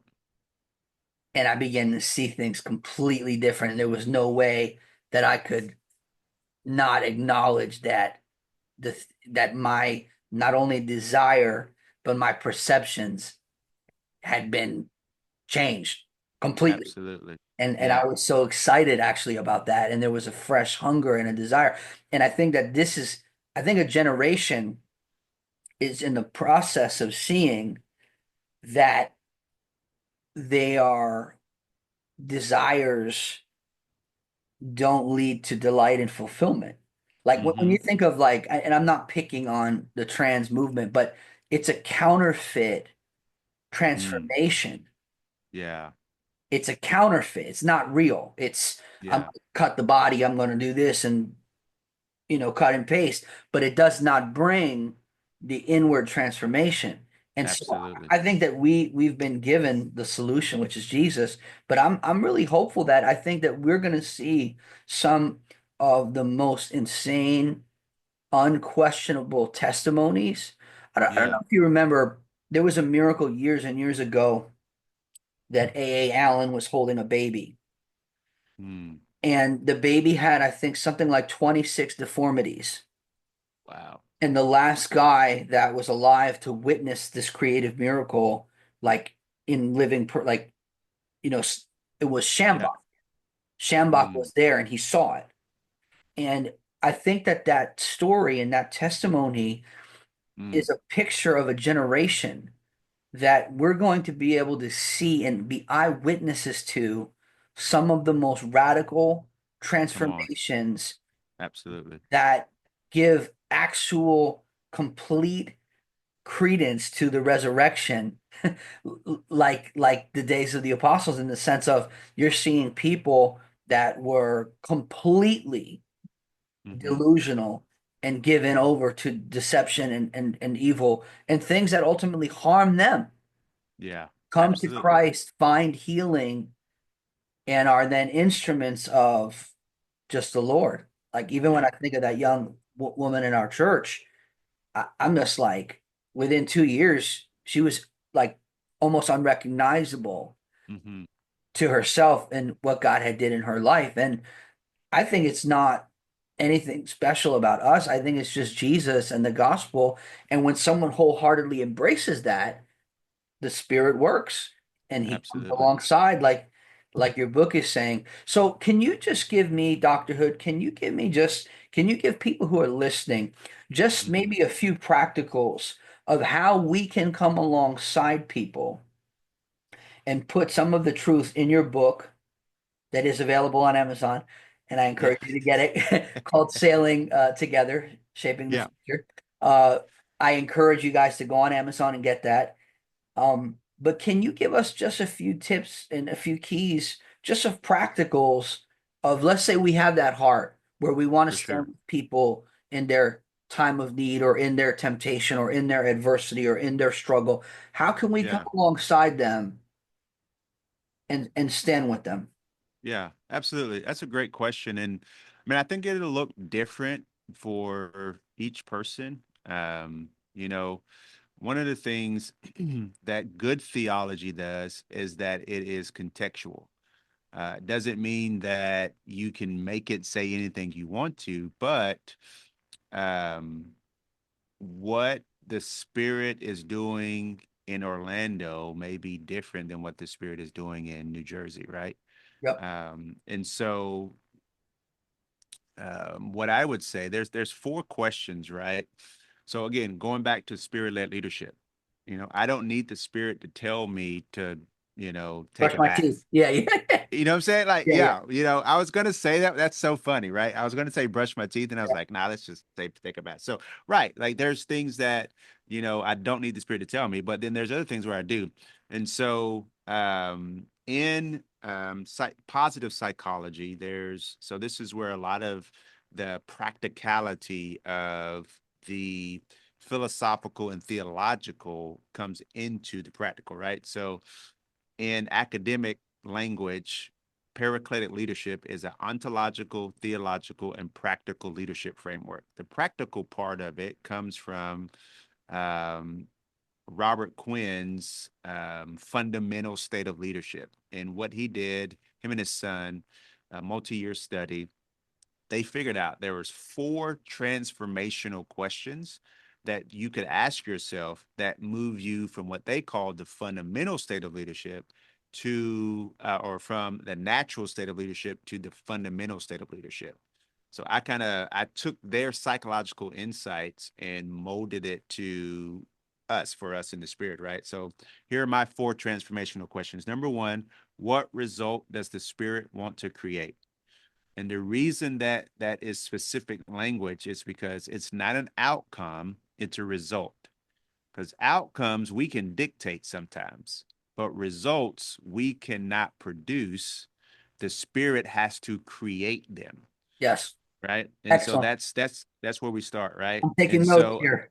And I began to see things completely different. And there was no way that I could not acknowledge that that my not only desire but my perceptions had been changed completely. Absolutely. And Yeah. I was so excited actually about that. And there was a fresh hunger and a desire. And I think that I think a generation is in the process of seeing that their desires don't lead to delight and fulfillment. Like when Mm-hmm. you think of like, and I'm not picking on the trans movement, but it's a counterfeit Mm. transformation. Yeah. It's a counterfeit. It's not real. I'm Yeah. gonna cut the body, I'm going to do this and cut and paste, but it does not bring the inward transformation. And so Absolutely. I think that we've been given the solution, which is Jesus. But I'm really hopeful that I think that we're going to see some of the most insane, unquestionable testimonies. I don't know Yeah. if you remember, there was a miracle years and years ago that A.A. Allen was holding a baby. Mm. And the baby had, I think, something like 26 deformities. Wow. And the last guy that was alive to witness this creative miracle, like in living, like, it was Yeah. Shambach. Shambach Mm. was there and he saw it. And I think that that story and that testimony Mm. is a picture of a generation that we're going to be able to see and be eyewitnesses to some of the most radical Come on. transformations Absolutely. that give actual complete credence to the resurrection, like the days of the apostles, in the sense of you're seeing people that were completely Mm-hmm. delusional and given over to deception and evil and things that ultimately harm them Yeah. come to Absolutely. Christ, find healing, and are then instruments of just the Lord. Like even when Yeah. I think of that young woman in our church, I'm just like, within 2 years, she was like almost unrecognizable Mm-hmm. to herself and what God had did in her life. And I think it's not anything special about us. I think it's just Jesus and the gospel. And when someone wholeheartedly embraces that, the Spirit works and he comes Absolutely. alongside like your book is saying. So can you just give me, Dr. Hood, can you give people who are listening just Mm-hmm. maybe a few practicals of how we can come alongside people and put some of the truth in your book that is available on Amazon, and I Yeah. encourage you to get it, called Sailing Together, Shaping the Yeah. Future. Uh, I encourage you guys to go on Amazon and get that. But can you give us just a few tips and a few keys, just of practicals of, let's say we have that heart where we want to For stand sure. with people in their time of need or in their temptation or in their adversity or in their struggle. How can we come Yeah. alongside them and stand with them? Yeah, absolutely. That's a great question. And I mean, I think it'll look different for each person. You know, one of the things that good theology does is that it is contextual. Doesn't mean that you can make it say anything you want to, but um, what the Spirit is doing in Orlando may be different than what the Spirit is doing in New Jersey, right? Yep. And so what I would say, there's four questions, right? So again, going back to spirit-led leadership, I don't need the Spirit to tell me to, take Brush a my teeth. bath. Yeah, yeah. You know what I'm saying? Like, Yeah, yeah. yeah, I was gonna say that. That's so funny, right? I was gonna say brush my teeth, and I was like, nah, let's just say take a bath. So, right, like there's things that, I don't need the Spirit to tell me, but then there's other things where I do. And so, in positive psychology, so this is where a lot of the practicality of the philosophical and theological comes into the practical, right? So in academic language, paracletic leadership is an ontological, theological, and practical leadership framework. The practical part of it comes from um, Robert Quinn's fundamental state of leadership. And what he did, him and his son, a multi-year study, they figured out there was 4 transformational questions that you could ask yourself that move you from what they called the fundamental state of leadership to or from the natural state of leadership to the fundamental state of leadership. So I took their psychological insights and molded it to us, for us in the spirit, right? So here are my 4 transformational questions. Number 1, what result does the spirit want to create? And the reason that that is specific language is because it's not an outcome, it's a result. Because outcomes we can dictate sometimes, but results we cannot produce. The spirit has to create them, Yes. right? And so Excellent. that's where we start, right? I'm taking And notes so here.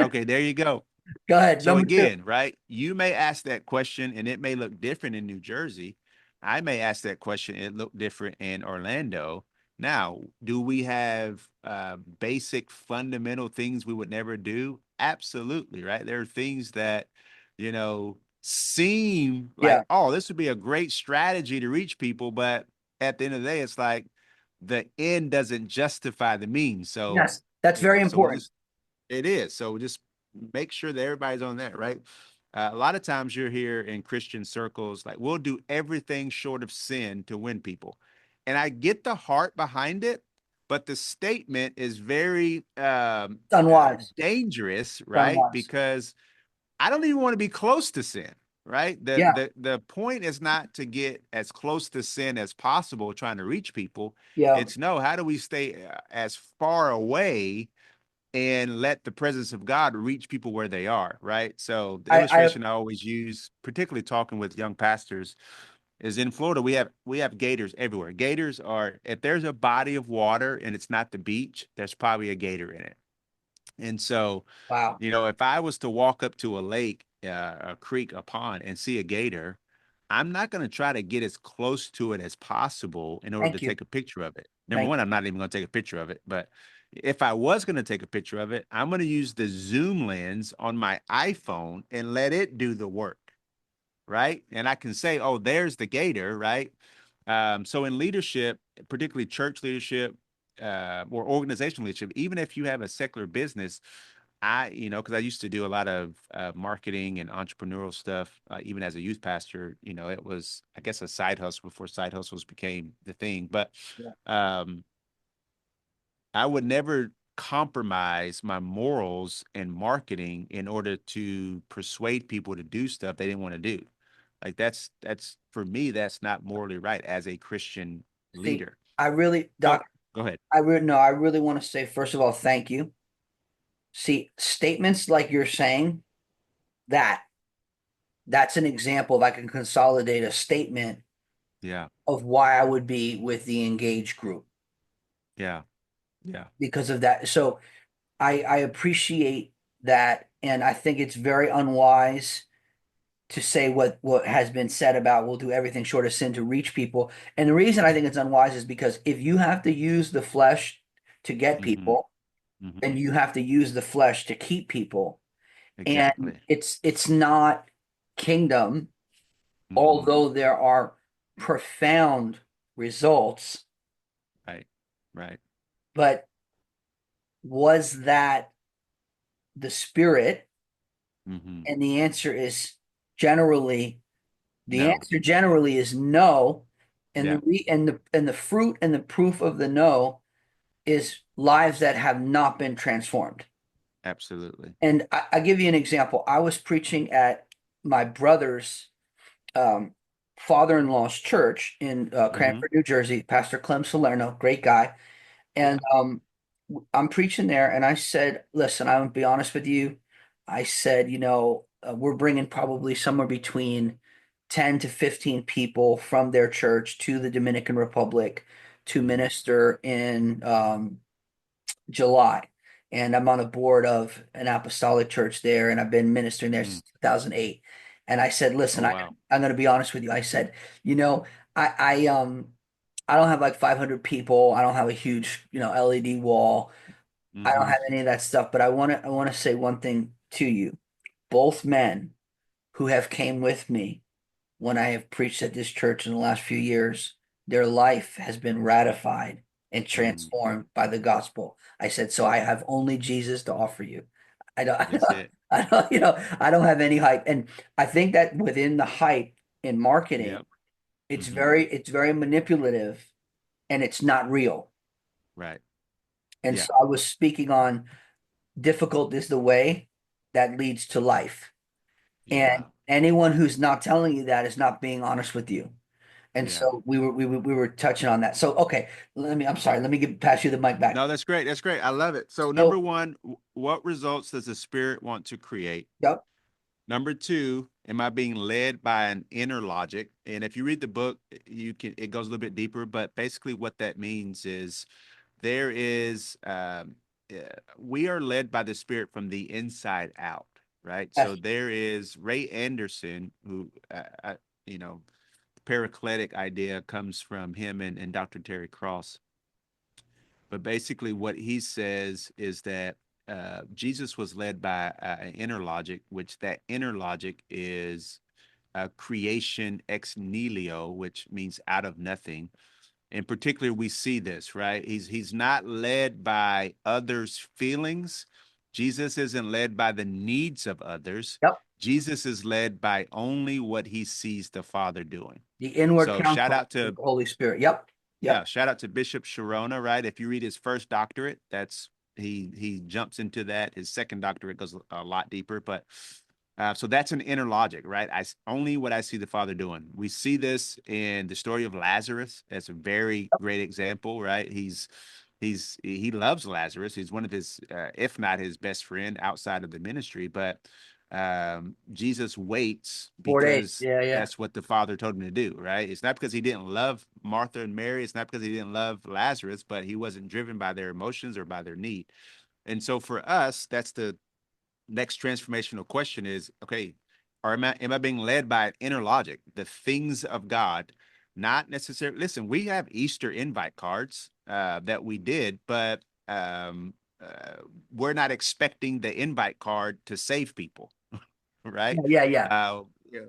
okay, there you go. Go ahead. So Number two. again, right, you may ask that question and it may look different in New Jersey. I may ask that question, it looked different in Orlando. Now, do we have basic fundamental things we would never do? Absolutely, right? There are things that, seem Yeah. like, oh, this would be a great strategy to reach people, but at the end of the day, it's like the end doesn't justify the means. So, Yes. That's very so we'll important. just it is. So just make sure that everybody's on that, right? A lot of times you're here in Christian circles, like we'll do everything short of sin to win people. And I get the heart behind it, but the statement is very It's unwise. dangerous, It's right? unwise. Because I don't even want to be close to sin, right? The, Yeah. the, the point is not to get as close to sin as possible trying to reach people. Yeah. It's no, how do we stay as far away and let the presence of God reach people where they are, right? So the I illustration I always use, particularly talking with young pastors, is in Florida we have gators everywhere. Gators are, if there's a body of water and it's not the beach, there's probably a gator in it. And so, wow. if I was to walk up to a lake, a creek, a pond, and see a gator, I'm not going to try to get as close to it as possible in order to Thank you. take a picture of it. Number Thank one, you. I'm not even going to take a picture of it. But if I was going to take a picture of it, I'm going to use the zoom lens on my iPhone and let it do the work, right? And I can say, oh, there's the gator, right? So in leadership, particularly church leadership, or organizational leadership, even if you have a secular business, because I used to do a lot of marketing and entrepreneurial stuff, even as a youth pastor. It was, I guess, a side hustle before side hustles became the thing. But Yeah. um, I would never compromise my morals and marketing in order to persuade people to do stuff they didn't want to do. Like that's for me, that's not morally right as a Christian See, leader. I really, So Doc, go ahead. I really no, I really want to say, first of all, thank you. See, statements like you're saying, that that's an example if I can consolidate a statement Yeah, of why I would be with the engaged group yeah, yeah. because of that. So I appreciate that, and I think it's very unwise to say what has been said about we'll do everything short of sin to reach people. And the reason I think it's unwise is because if you have to use the flesh to get Mm-hmm. people, Mm-hmm. then you have to use the flesh to keep people. And Exactly. it's not kingdom, Mm-hmm. although there are profound results, Right. Right. but was that the spirit? Mm-hmm. And generally the No. answer generally is no. And Yeah. the fruit and the proof of the no is lives that have not been transformed. Absolutely. And I give you an example. I was preaching at my brother's um, father-in-law's church in Mm-hmm. Cranford, New Jersey, Pastor Clem Salerno, great guy. And Yeah. I'm preaching there, and I said, listen, I'm gonna be honest with you. I said, we're bringing probably somewhere between 10 to 15 people from their church to the Dominican Republic to Mm-hmm. minister in July. And I'm on a board of an apostolic church there, and I've been ministering there Mm-hmm. since 2008. And I said, listen, Oh, wow. I'm going to be honest with you. I said, you know, I don't have like 500 people. I don't have a huge, LED wall. I don't Mm-hmm. have any of that stuff, but I want to say one thing to you. Both men who have came with me when I have preached at this church in the last few years, their life has been ratified and Mm, transformed by the gospel. I said, so I have only Jesus to offer you. that's it. I don't, I don't have any hype. And I think that within the hype in marketing, Yep. Mm-hmm. it's very manipulative and it's not real. Right. And Yeah. so I was speaking on difficult is the way that leads to life. And Yeah. anyone who's not telling you that is not being honest with you. And Yeah. so we were touching on that. So okay, I'm sorry, let me pass you the mic back. No, that's great. That's great. I love it. So, number So one, what results does the Spirit want to create? yep, Number two, am I being led by an inner logic? And if you read the book, it goes a little bit deeper, but basically what that means is there is we are led by the Spirit from the inside out, right? So yes, there is Ray Anderson, who you know, the paracletic idea comes from him and Dr. Terry Cross. But basically, what he says is that Jesus was led by an inner logic, which that inner logic is creation ex nihilo, which means out of nothing. In particular, we see this, right? He's not led by others' feelings. Jesus isn't led by the needs of others. yep. Jesus is led by only what he sees the Father doing. The inward So shout counsel out of to the Holy Spirit. Yep, yeah, yep. shout out to Bishop Sharona, right? If you read his first doctorate, that's he jumps into that. His second doctorate goes a lot deeper, but so that's an inner logic, right? Only what I see the Father doing. We see this in the story of Lazarus. That's a very great example, right? He loves Lazarus. He's one of his, if not his best friend outside of the ministry, but Jesus waits 4 days. because Yeah, yeah, that's what the Father told him to do, right? It's not because he didn't love Martha and Mary. It's not because he didn't love Lazarus, but he wasn't driven by their emotions or by their need. And so for us, that's the next transformational question is, okay, or am I being led by an inner logic, the things of God, not necessarily, listen, we have Easter invite cards that we did, but we're not expecting the invite card to save people, right? yeah, yeah, yeah,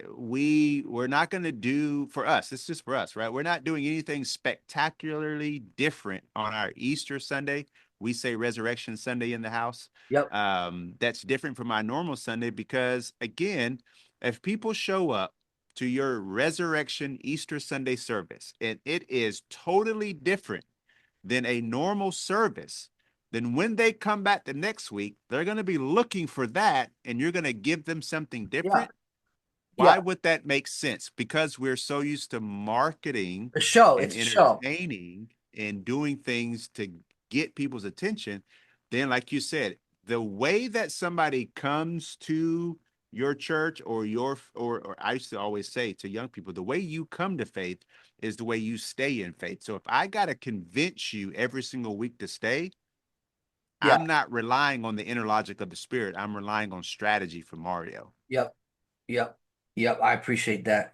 We're not going to do for us. This is just for us, right? We're not doing anything spectacularly different on our Easter Sunday. We say Resurrection Sunday in the house. yep, That's different from my normal Sunday because, again, if people show up to your Resurrection Easter Sunday service and it is totally different than a normal service, then when they come back the next week, they're going to be looking for that and you're going to give them something yeah, different. yeah. Why would that make sense? Because we're so used to marketing A show. and It's a show. entertaining and doing things to get people's attention. Then, like you said, the way that somebody comes to your church or I used to always say to young people, the way you come to faith is the way you stay in faith. So if I got to convince you every single week to stay, Yeah, I'm not relying on the inner logic of the Spirit. I'm relying on strategy for Mario. yep, yep, yep. I appreciate that.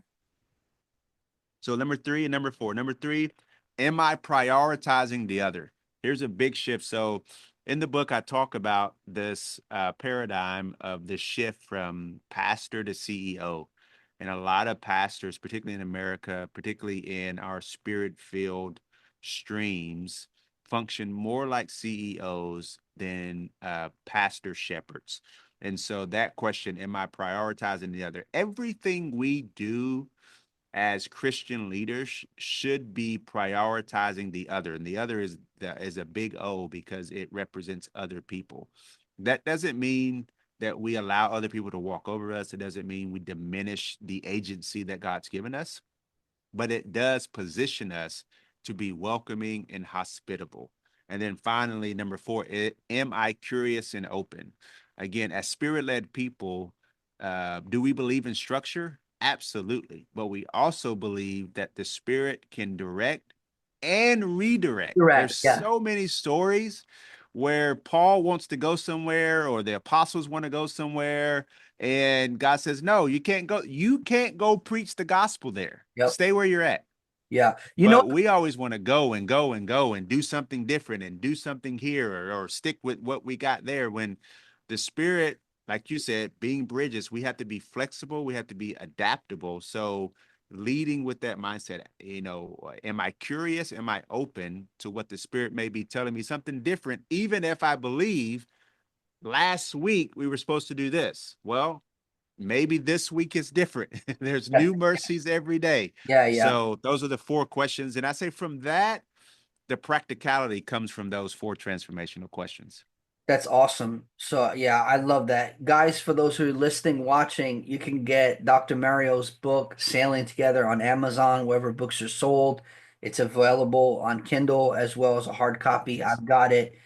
So number three and number four. Number three, am I prioritizing the other? Here's a big shift. So in the book, I talk about this paradigm of the shift from pastor to CEO. And a lot of pastors, particularly in America, particularly in our spirit-filled streams, function more like CEOs than pastor shepherds. And so that question, am I prioritizing the other? Everything we do as Christian leaders should be prioritizing the other, and the other is a big O because it represents other people. That doesn't mean that we allow other people to walk over us. It doesn't mean we diminish the agency that God's given us, but it does position us to be welcoming and hospitable. And then finally, number four, am I curious and open? Again, as spirit led people, do we believe in structure? Absolutely. But we also believe that the spirit can direct and redirect. Correct. There's Yeah, so many stories where Paul wants to go somewhere or the apostles want to go somewhere And God says, no, you can't go. You can't go preach the gospel there. Yep. Stay where you're at. Yeah. But we always want to go and go and go and do something different and do something here or stick with what we got there when the spirit, like you said, being bridges, we have to be flexible, we have to be adaptable. So leading with that mindset, am I curious? Am I open to what the spirit may be telling me something different, even if I believe last week we were supposed to do this? Well, maybe this week is different. There's Yeah. new mercies every day. Yeah. Yeah. So those are the four questions. And I say from that, the practicality comes from those four transformational questions. That's awesome. So yeah, I love that. Guys, for those who are listening, watching, you can get Dr. Mario's book, Sailing Together, on Amazon, wherever books are sold. It's available on Kindle as well as a hard copy. Yes. I've got it.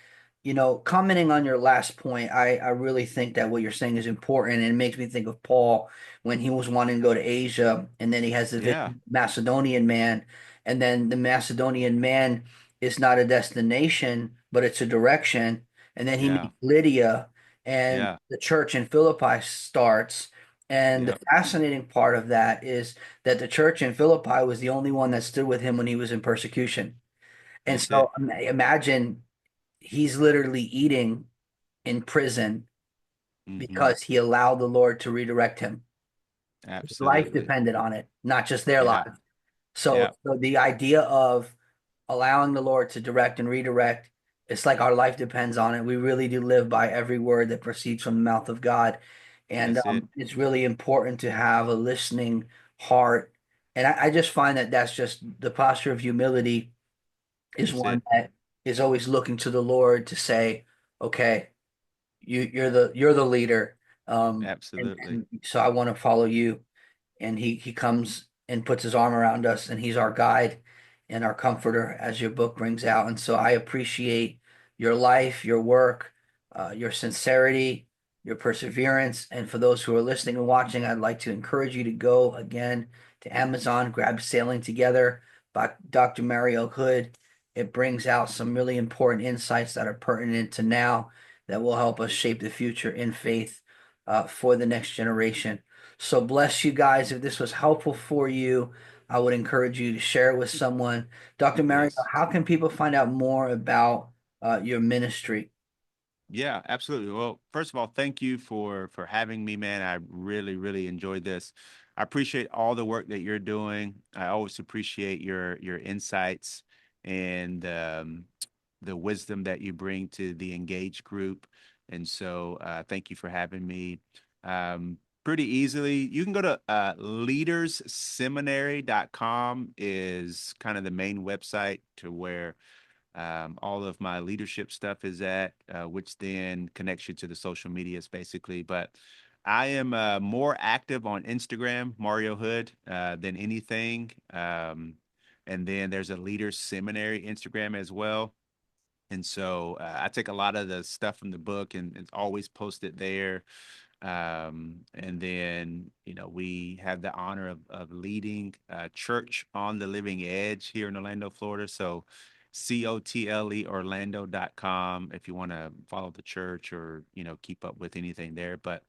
Commenting on your last point, I really think that what you're saying is important, and it makes me think of Paul when he was wanting to go to Asia, and then he has the Yeah. Macedonian man, and then the Macedonian man is not a destination, but it's a direction, and then he Yeah. meets Lydia, and Yeah. the church in Philippi starts. And the Yep. fascinating part of that is that the church in Philippi was the only one that stood with him when he was in persecution. And That's so it. imagine he's literally eating in prison Hmm. because he allowed the Lord to redirect him. His life Absolutely. depended on it, not just their Yeah. lives. So, Yeah. so the idea of allowing the Lord to direct and redirect, it's like our life depends on it. We really do live by every word that proceeds from the mouth of God. And That's it. it's really important to have a listening heart. And I just find that that's just the posture of humility is That's one it. that is always looking to the Lord to say, okay, you're the leader, and Absolutely. so I want to follow you. And he comes and puts his arm around us, and he's our guide and our comforter, as your book brings out. And so I appreciate your life, your work, your sincerity, your perseverance. And for those who are listening and watching, I'd like to encourage you to go again to Amazon, grab Sailing Together by Dr. Mario Hood. It brings out some really important insights that are pertinent to now that will help us shape the future in faith for the next generation. So bless you guys. If this was helpful for you, I would encourage you to share it with someone. Dr. Mario, Yes. how can people find out more about your ministry? Yeah, absolutely. Well, first of all, thank you for having me, man. I really, really enjoyed this. I appreciate all the work that you're doing. I always appreciate your insights and the wisdom that you bring to the engaged group. And so, thank you for having me. Pretty easily, you can go to leadersseminary.com is kind of the main website to where all of my leadership stuff is at, which then connects you to the social medias basically. But I am more active on Instagram, Mario Hood, than anything. And then there's a Leaders Seminary Instagram as well. And so I take a lot of the stuff from the book and it's always posted there. And then, we have the honor of leading church on the living edge here in Orlando, Florida. So COTLE Orlando.com if you want to follow the church or, keep up with anything there. But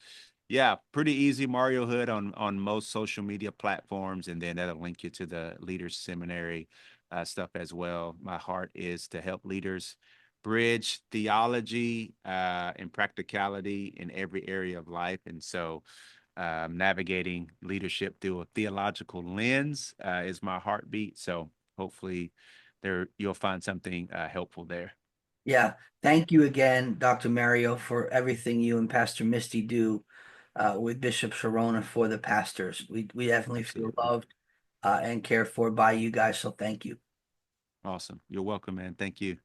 yeah, pretty easy. Mario Hood on most social media platforms. And then that'll link you to the Leaders Seminary stuff as well. My heart is to help leaders bridge theology and practicality in every area of life. And so, navigating leadership through a theological lens is my heartbeat. So, hopefully, there you'll find something helpful there. Yeah, thank you again, Dr. Mario, for everything you and Pastor Misty do with Bishop Sharona for the pastors. We definitely feel Absolutely. loved and cared for by you guys. So thank you. Awesome. You're welcome, man. Thank you.